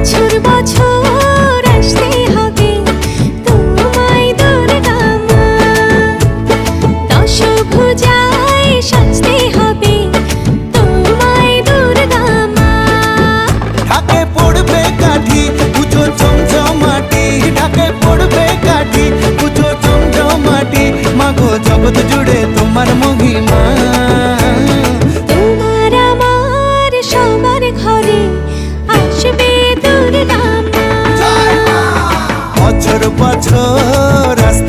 বছর বছর আসতে হবে তোমায় দুর্গা মা, দশভুজায় সাজতে হবে তোমায় দুর্গা মা। ঢাকে পড়বে কাঠি পুজো চমচমাটি, ঢাকে পড়বে কাঠি পুজো চমচমাটি, মাগো জগৎ জুড়ে তোমার মহিমা। তোমার আমার সবার ঘরে আসবে দুর্গা মা। বছর বছর আসতে